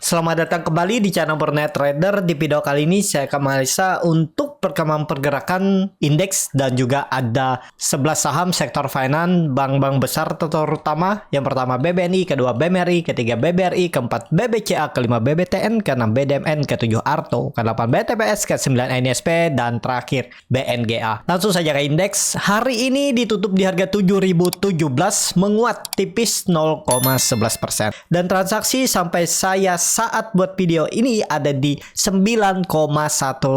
Selamat datang kembali di channel Bernet Trader. Di video kali ini saya akan menganalisa untuk perkembangan pergerakan indeks dan juga ada 11 saham sektor finance bank-bank besar terutama. Yang pertama BBNI, kedua BMRI, ketiga BBRI, keempat BBCA, kelima BBTN, keenam BDMN, ketujuh Arto, ke-8 BTPS, ke-9 NISP, dan terakhir BNGA. Langsung saja ke indeks. Hari ini ditutup di harga 7.017, menguat tipis 0,11%. Dan transaksi sampai saya saat buat video ini ada di 9,1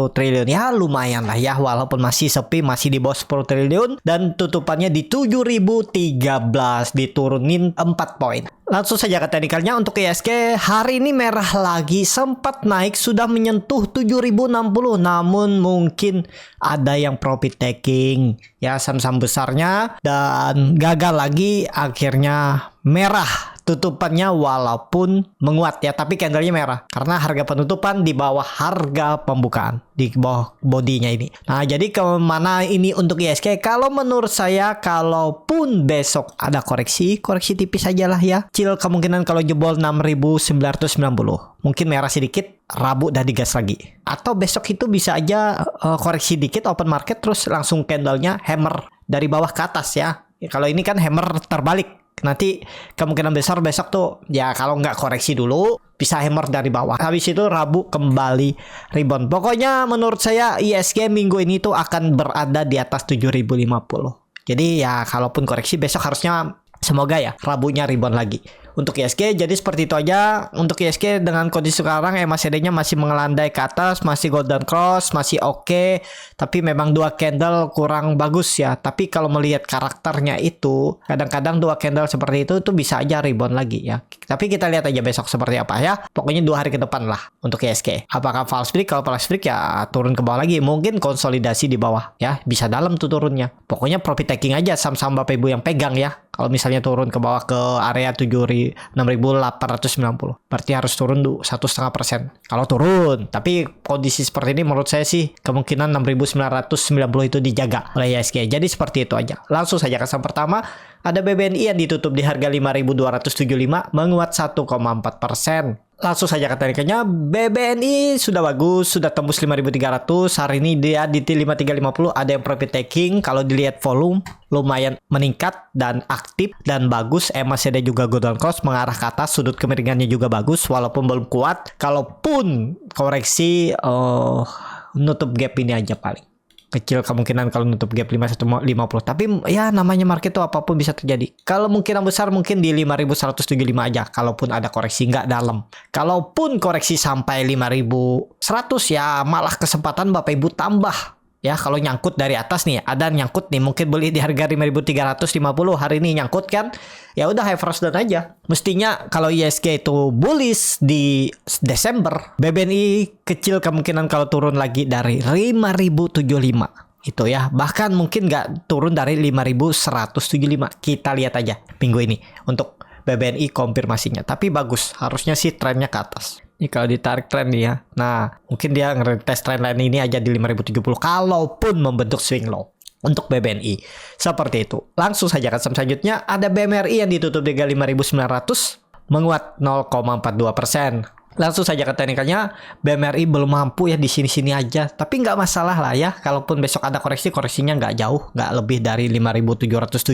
triliun. Ya lumayan lah ya, walaupun masih sepi, masih di bawah 10 triliun. Dan tutupannya di 7.013, diturunin 4 poin. Langsung saja ke teknikalnya. Untuk ISG hari ini merah lagi, sempat naik sudah menyentuh 7.060, namun mungkin ada yang profit taking ya saham-saham besarnya dan gagal lagi, akhirnya merah tutupannya walaupun menguat ya, tapi candlenya merah karena harga penutupan di bawah harga pembukaan, di bawah bodinya ini. Nah, jadi kemana ini untuk ISG? Kalau menurut saya, kalaupun besok ada koreksi tipis aja lah ya. Kecil kemungkinan kalau jebol 6.990. Mungkin merah sedikit, Rabu udah digas lagi. Atau besok itu bisa aja koreksi dikit open market terus langsung candlenya hammer dari bawah ke atas ya. Kalau ini kan hammer terbalik. Nanti kemungkinan besar besok tuh ya kalau nggak koreksi dulu bisa hammer dari bawah. Habis itu Rabu kembali rebound. Pokoknya menurut saya ISG minggu ini tuh akan berada di atas 7.050. Jadi ya kalaupun koreksi besok harusnya semoga ya Rabunya rebound lagi. Untuk ISG jadi seperti itu aja. Untuk ISG dengan kondisi sekarang MACD-nya masih mengelandai ke atas, masih golden cross, masih oke. Tapi memang dua candle kurang bagus ya. Tapi kalau melihat karakternya itu, kadang-kadang dua candle seperti itu tuh bisa aja rebound lagi ya. Tapi kita lihat aja besok seperti apa ya. Pokoknya 2 hari ke depan lah untuk ISG. Apakah false break? Kalau false break ya turun ke bawah lagi. Mungkin konsolidasi di bawah ya. Bisa dalam tuh turunnya. Pokoknya profit taking aja saham-saham Bapak Ibu yang pegang ya. Kalau misalnya turun ke bawah ke area 6.890, berarti harus turun 1,5%. Kalau turun, tapi kondisi seperti ini menurut saya sih kemungkinan 6.990 itu dijaga oleh ISG. Jadi seperti itu aja. Langsung saja ke saham pertama, ada BBNI yang ditutup di harga 5.275, menguat 1,4%. Langsung saja ke tekniknya, BBNI sudah bagus, sudah tembus 5.300. Hari ini dia di 5.350, ada yang profit taking. Kalau dilihat volume lumayan meningkat dan aktif dan bagus. MACD juga golden cross mengarah ke atas, sudut kemiringannya juga bagus walaupun belum kuat. Kalaupun koreksi nutup gap ini aja paling kecil kemungkinan kalau nutup gap 5150. Tapi ya namanya market tuh apapun bisa terjadi. Kalau mungkinan besar mungkin di 5175 aja kalaupun ada koreksi, nggak dalam. Kalaupun koreksi sampai 5100 ya malah kesempatan Bapak Ibu tambah. Ya kalau nyangkut dari atas nih, ada nyangkut nih, mungkin beli di harga 5.350, hari ini nyangkut kan, ya udah high first down aja. Mestinya kalau ISG itu bullish di Desember, BBNI kecil kemungkinan kalau turun lagi dari 5.075 itu ya, bahkan mungkin nggak turun dari 5.175. Kita lihat aja minggu ini untuk BBNI konfirmasinya, tapi bagus, harusnya sih trennya ke atas. Ini kalau ditarik tren nih ya. Nah, mungkin dia ngetes trend line ini aja di 5.070 kalaupun membentuk swing low untuk BBNI. Seperti itu. Langsung saja ke saham selanjutnya, ada BMRI yang ditutup di 5.900, menguat 0,42%. Langsung saja ke teknikalnya, BMRI belum mampu ya di sini-sini aja. Tapi nggak masalah lah ya. Kalaupun besok ada koreksi, koreksinya nggak jauh. Nggak lebih dari 5.775.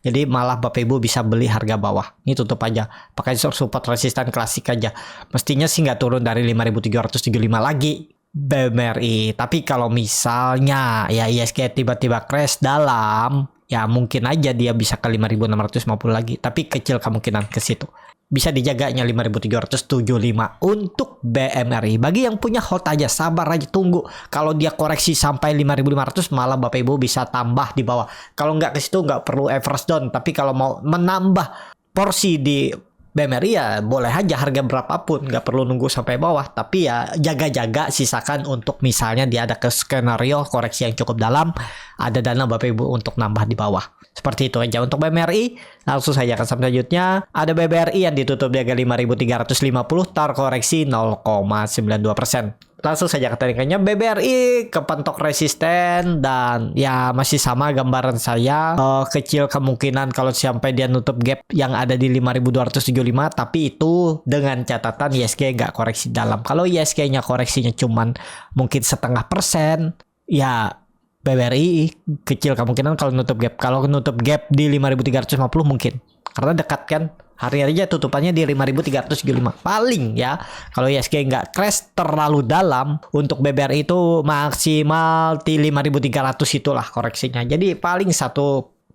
Jadi malah Bapak Ibu bisa beli harga bawah. Ini tutup aja. Pakai support resisten klasik aja. Mestinya sih nggak turun dari 5.775 lagi BMRI. Tapi kalau misalnya ya ISG tiba-tiba crash dalam, ya mungkin aja dia bisa ke 5.650 lagi. Tapi kecil kemungkinan ke situ. Bisa dijaganya 5.775 untuk BMRI. Bagi yang punya hold aja, sabar aja, tunggu. Kalau dia koreksi sampai 5.500 malah Bapak Ibu bisa tambah di bawah. Kalau nggak ke situ nggak perlu average down. Tapi kalau mau menambah porsi di BMRI ya boleh aja harga berapapun, nggak perlu nunggu sampai bawah. Tapi ya jaga-jaga, sisakan untuk misalnya dia ada ke skenario koreksi yang cukup dalam, ada dana Bapak Ibu untuk nambah di bawah. Seperti itu aja untuk BMRI. Langsung saja ke saham selanjutnya, ada BBRI yang ditutup di harga 5.350, terkoreksi 0,92%. Langsung saja ke tekniknya, BBRI kepentok resisten dan ya masih sama gambaran saya. Kecil kemungkinan kalau sampai dia nutup gap yang ada di 5275, tapi itu dengan catatan ISG nggak koreksi dalam. Kalau ISG-nya koreksinya cuman mungkin 0,5%, ya BBRI kecil kemungkinan kalau nutup gap. Kalau nutup gap di 5350 mungkin. Karena dekat kan. Hari aja tutupannya di 5375 paling ya. Kalau ISG nggak crash terlalu dalam, untuk BBRI itu maksimal di 5300 itulah koreksinya. Jadi paling 1,5%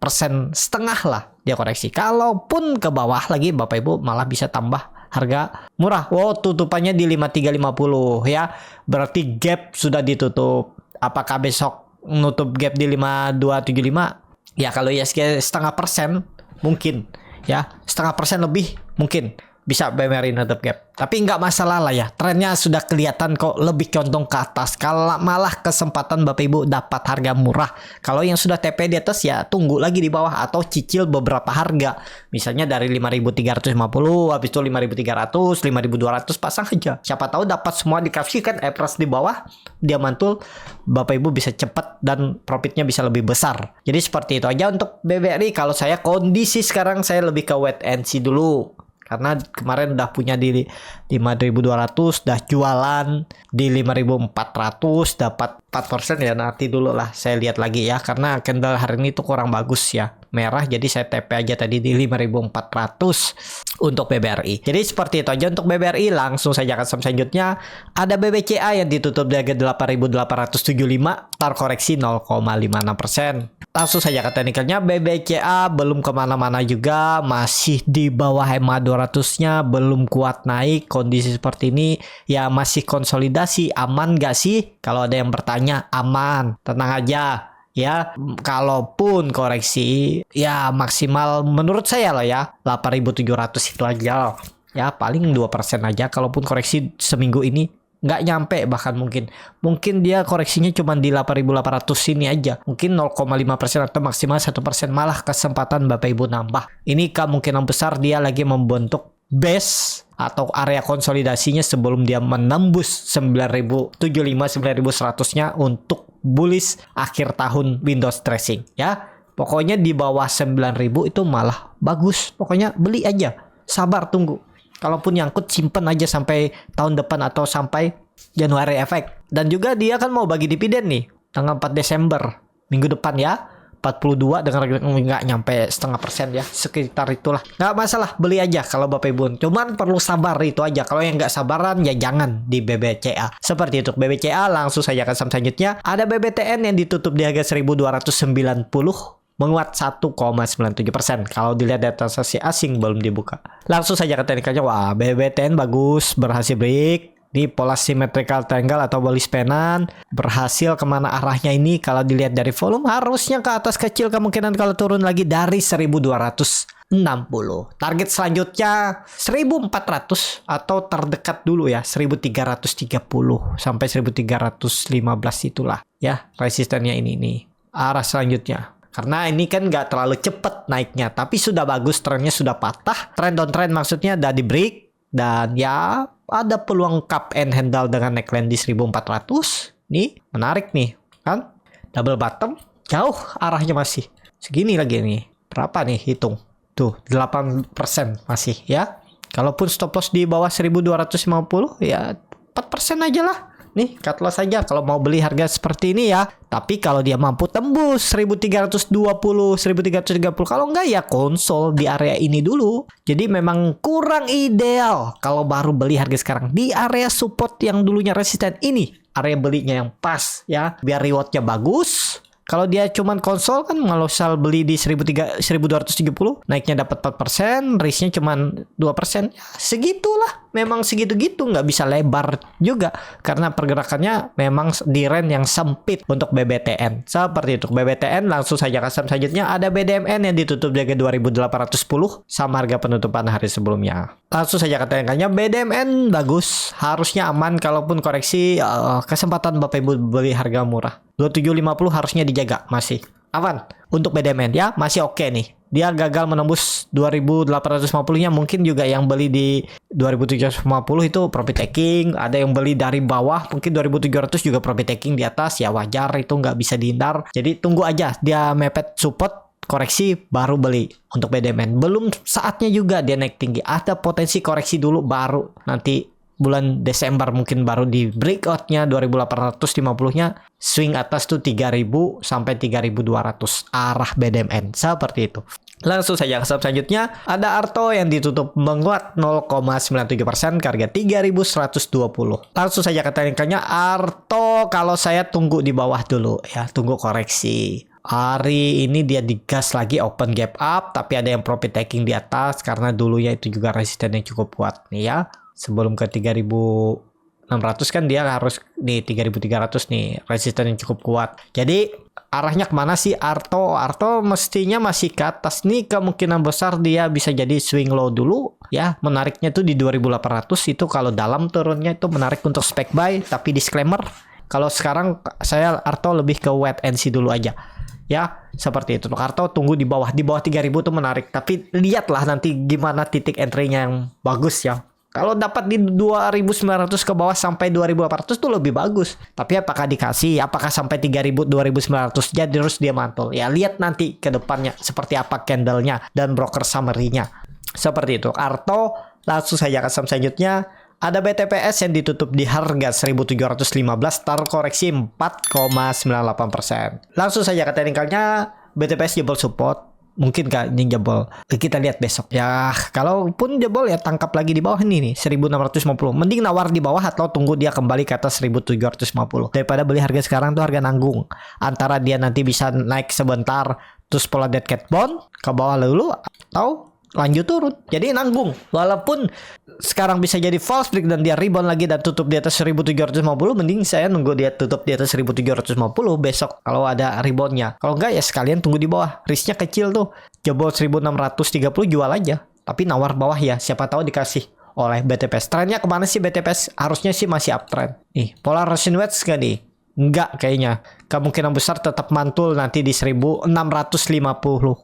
lah dia koreksi. Kalaupun ke bawah lagi Bapak Ibu malah bisa tambah harga murah. Wow, tutupannya di 5350 ya. Berarti gap sudah ditutup. Apakah besok nutup gap di 5275? Ya kalau ISG 0,5% mungkin. Ya 0,5% lebih mungkin bisa BBRI nutup gap. Tapi nggak masalah lah ya. Trennya sudah kelihatan kok lebih condong ke atas. Kalau malah kesempatan Bapak Ibu dapat harga murah. Kalau yang sudah TP di atas ya tunggu lagi di bawah atau cicil beberapa harga. Misalnya dari 5350, habis itu 5300, 5200 pasang aja. Siapa tahu dapat semua dikasih kan EPRAS di bawah. Dia mantul, Bapak Ibu bisa cepat dan profitnya bisa lebih besar. Jadi seperti itu aja untuk BBRI. Kalau saya kondisi sekarang saya lebih ke wait and see dulu. Karena kemarin udah punya di 5.200, udah jualan di 5.400, dapat 4% ya. Nanti dulu lah saya lihat lagi ya. Karena candle hari ini tuh kurang bagus ya. Merah, jadi saya TP aja tadi di 5.400 untuk BBRI. Jadi seperti itu aja untuk BBRI. Langsung saja ke saham selanjutnya. Ada BBCA yang ditutup di harga 8.875, terkoreksi 0,56%. Langsung saja ke teknikalnya, BBCA belum kemana-mana juga, masih di bawah EMA 200-nya, belum kuat naik. Kondisi seperti ini ya masih konsolidasi. Aman gak sih? Kalau ada yang bertanya, aman, tenang aja ya. Kalaupun koreksi ya maksimal menurut saya lah ya 8.700 itu aja loh. Ya paling 2% aja. Kalaupun koreksi seminggu ini nggak nyampe, bahkan mungkin dia koreksinya cuma di 8.800 ini aja, mungkin 0,5% atau maksimal 1%, malah kesempatan Bapak Ibu nambah. Ini kemungkinan besar dia lagi membentuk base atau area konsolidasinya sebelum dia menembus 9.075 9.100-nya untuk bullish akhir tahun Windows tracing ya. Pokoknya di bawah 9.000 itu malah bagus. Pokoknya beli aja, sabar tunggu. Kalaupun nyangkut simpen aja sampai tahun depan atau sampai Januari efek. Dan juga dia kan mau bagi dividen nih tanggal 4 Desember minggu depan ya. 42 dengan nggak nyampe 0,5% ya, sekitar itulah. Nggak masalah, beli aja kalau Bapak Ibu. Cuman perlu sabar itu aja. Kalau yang nggak sabaran ya jangan di BBCA. Seperti itu BBCA. Langsung saja ke saham selanjutnya. Ada BBTN yang ditutup di harga 1.290. Menguat 1,97%. Kalau dilihat data transaksi asing belum dibuka. Langsung saja ke teknikalnya. Wah, BBTN bagus, berhasil break di pola symmetrical triangle atau bullish pennant. Berhasil kemana arahnya ini? Kalau dilihat dari volume harusnya ke atas, kecil kemungkinan kalau turun lagi dari 1.260. Target selanjutnya 1.400 atau terdekat dulu ya 1.330 sampai 1.315 itulah ya resistennya ini nih. Arah selanjutnya. Karena ini kan nggak terlalu cepet naiknya, tapi sudah bagus, trennya sudah patah. Trend on trend maksudnya udah di break. Dan ya ada peluang cup and handle dengan neckline di 1.400. Nih menarik nih kan. Double bottom, jauh arahnya masih. Segini lagi nih. Berapa nih hitung? Tuh 8% masih ya. Kalaupun stop loss di bawah 1.250 ya 4% aja lah. Nih cut loss aja kalau mau beli harga seperti ini ya. Tapi kalau dia mampu tembus 1.320, 1.330, kalau enggak ya konsol di area ini dulu. Jadi memang kurang ideal kalau baru beli harga sekarang di area support yang dulunya resisten ini. Area belinya yang pas ya, biar rewardnya bagus. Kalau dia cuman konsol kan kalau sal beli di 1.230 naiknya dapat 4%, risknya cuman 2%. Ya, segitulah. Memang segitu-gitu, nggak bisa lebar juga karena pergerakannya memang di range yang sempit untuk BBTN. Seperti itu BBTN. Langsung saja ke saham selanjutnya ada BDMN yang ditutup di harga 2.810 sama harga penutupan hari sebelumnya. Langsung saja ke tengahnya BDMN bagus, harusnya aman. Kalaupun koreksi kesempatan Bapak Ibu beli harga murah 2750 harusnya dijaga, masih aman untuk BDMN ya, masih oke nih dia gagal menembus 2850-nya, mungkin juga yang beli di 2750 itu profit taking, ada yang beli dari bawah mungkin 2700 juga profit taking di atas, ya wajar, itu nggak bisa dihindar. Jadi tunggu aja dia mepet support koreksi baru beli untuk BDMN. Belum saatnya juga dia naik tinggi, ada potensi koreksi dulu baru nanti bulan Desember mungkin baru di breakoutnya 2850-nya swing atas tuh 3000 sampai 3200 arah BDMN seperti itu. Langsung saja ke saham selanjutnya, ada Arto yang ditutup menguat 0,97% ke harga 3120. Langsung saja ke teknikalnya, Arto kalau saya tunggu di bawah dulu ya, tunggu koreksi. Hari ini dia digas lagi open gap up, tapi ada yang profit taking di atas karena dulunya itu juga resisten yang cukup kuat nih ya. Sebelum ke 3600 kan dia harus di 3300 nih, resisten yang cukup kuat. Jadi arahnya kemana sih Arto? Arto mestinya masih ke atas nih, kemungkinan besar dia bisa jadi swing low dulu ya. Menariknya tuh di 2800 itu kalau dalam turunnya itu menarik untuk spec buy, tapi disclaimer kalau sekarang saya Arto lebih ke wait and see dulu aja. Ya, seperti itu. Untuk Arto tunggu di bawah 3000 tuh menarik, tapi lihatlah nanti gimana titik entry-nya yang bagus ya. Kalau dapat di 2900 ke bawah sampai 2800 tuh lebih bagus. Tapi apakah dikasih? Apakah sampai 3000 2900 jadi terus dia mantul? Ya lihat nanti ke depannya seperti apa candle-nya dan broker summary-nya. Seperti itu. Arto, langsung saja ke saham selanjutnya. Ada BTPS yang ditutup di harga 1715 terkoreksi 4,98%. Langsung saja ke teknikalnya, BTPS jebol support. Mungkin gak ini jebol, kita lihat besok ya. Kalaupun jebol ya tangkap lagi di bawah ini nih 1650. Mending nawar di bawah atau tunggu dia kembali ke atas 1750 daripada beli harga sekarang tuh harga nanggung. Antara dia nanti bisa naik sebentar terus pola dead cat bond ke bawah dulu atau lanjut turun, jadi nanggung. Walaupun sekarang bisa jadi false break dan dia rebound lagi dan tutup di atas 1750, mending saya nunggu dia tutup di atas 1750 besok kalau ada reboundnya. Kalau enggak ya sekalian tunggu di bawah, risknya kecil tuh. Jebol 1630 jual aja, tapi nawar bawah ya, siapa tahu dikasih oleh BTPS. Trennya kemana sih BTPS? Harusnya sih masih uptrend. Nih, pola Russian wedge gak nih? Enggak kayaknya. Kemungkinan besar tetap mantul nanti di 1650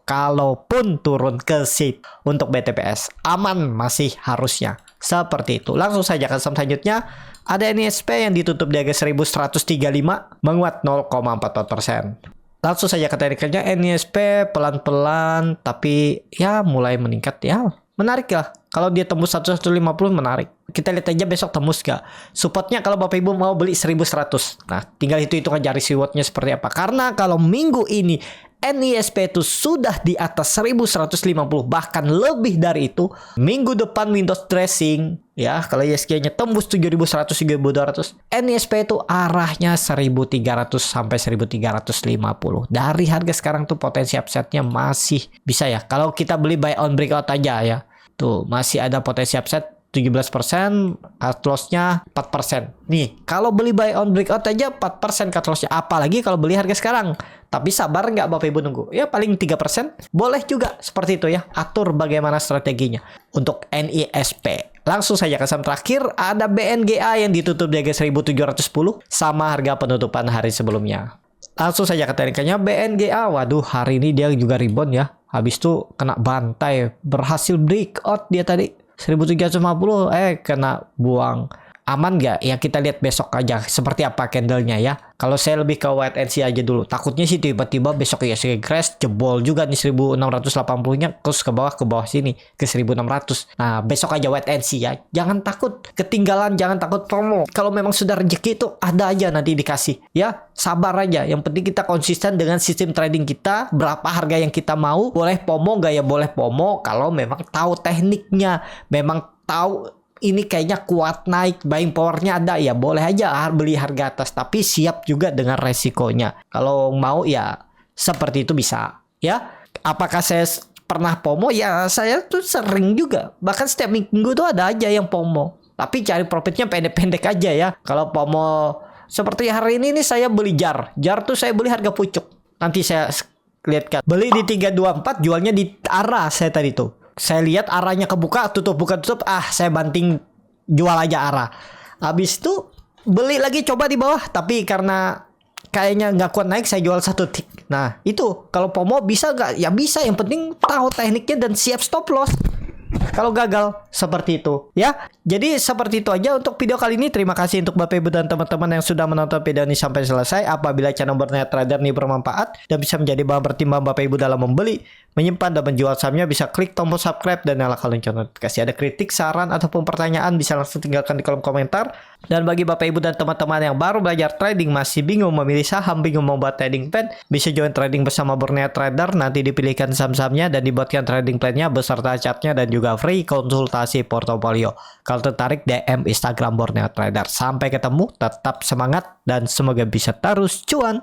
kalaupun turun ke sit untuk BTPS. Aman masih harusnya. Seperti itu. Langsung saja ke saham selanjutnya. Ada NISP yang ditutup di harga 1135 menguat 0,44%. Langsung saja ke teknikalnya, NISP pelan-pelan tapi ya mulai meningkat ya. Menarik lah. Kalau dia tembus 1150 menarik. Kita lihat aja besok tembus gak. Supportnya kalau Bapak Ibu mau beli 1100. Nah, tinggal hitung aja rewardnya seperti apa. Karena kalau minggu ini NISP itu sudah di atas 1150 bahkan lebih dari itu. Minggu depan Windows dressing ya, kalau ISG-nya tembus 7100 7200, NISP itu arahnya 1300 sampai 1350. Dari harga sekarang tuh potensi upside-nya masih bisa ya. Kalau kita beli buy on breakout aja ya. Tuh, masih ada potensi upside 17%, cut loss-nya 4%. Nih, kalau beli buy on breakout aja 4% cut loss-nya. Apalagi kalau beli harga sekarang. Tapi sabar nggak Bapak Ibu nunggu? Ya paling 3%. Boleh juga seperti itu ya. Atur bagaimana strateginya. Untuk NISP. Langsung saja ke saham terakhir. Ada BNGA yang ditutup di harga 1710. Sama harga penutupan hari sebelumnya. Langsung saja ke teknikalnya BNGA. Waduh, hari ini dia juga rebound ya. Habis itu kena bantai. Berhasil breakout dia tadi. 1350 kena buang. Aman gak? Ya kita lihat besok aja seperti apa candlenya ya. Kalau saya lebih ke wait and see aja dulu. Takutnya sih tiba-tiba besok ya crash jebol juga nih 1680-nya terus ke bawah sini ke 1600. Nah, besok aja wait and see ya. Jangan takut ketinggalan, jangan takut promo. Kalau memang sudah rezeki itu ada aja nanti dikasih. Ya, sabar aja. Yang penting kita konsisten dengan sistem trading kita, berapa harga yang kita mau. Boleh pomo gak ya? Boleh pomo kalau memang tahu tekniknya, memang tahu ini kayaknya kuat naik, buying powernya ada, ya boleh aja beli harga atas, tapi siap juga dengan resikonya. Kalau mau ya seperti itu bisa ya. Apakah saya pernah pomo? Ya saya tuh sering juga, bahkan setiap minggu tuh ada aja yang pomo, tapi cari profitnya pendek-pendek aja ya. Kalau pomo seperti hari ini nih, saya beli jar tuh saya beli harga pucuk, nanti saya lihat kan beli di 324, jualnya di arah saya tadi tuh. Saya lihat arahnya kebuka, buka tutup, saya banting jual aja arah. Habis itu beli lagi coba di bawah, tapi karena kayaknya nggak kuat naik, saya jual 1 tick. Nah itu kalau FOMO bisa nggak? Ya bisa, yang penting tahu tekniknya dan siap stop loss kalau gagal seperti itu ya. Jadi seperti itu aja untuk video kali ini. Terima kasih untuk Bapak Ibu dan teman-teman yang sudah menonton video ini sampai selesai. Apabila channel Borneo Trader ini bermanfaat dan bisa menjadi bahan pertimbangan Bapak Ibu dalam membeli, menyimpan dan menjual sahamnya, bisa klik tombol subscribe dan nyalakan lonceng notifikasi. Ada kritik, saran ataupun pertanyaan bisa langsung tinggalkan di kolom komentar. Dan bagi Bapak Ibu dan teman-teman yang baru belajar trading, masih bingung memilih saham, bingung membuat trading plan, bisa join trading bersama Borneo Trader. Nanti dipilihkan saham-sahamnya dan dibuatkan trading plan-nya beserta chartnya dan juga free konsultasi portofolio. Kalau tertarik, DM Instagram Borneo Trader. Sampai ketemu, tetap semangat dan semoga bisa terus cuan.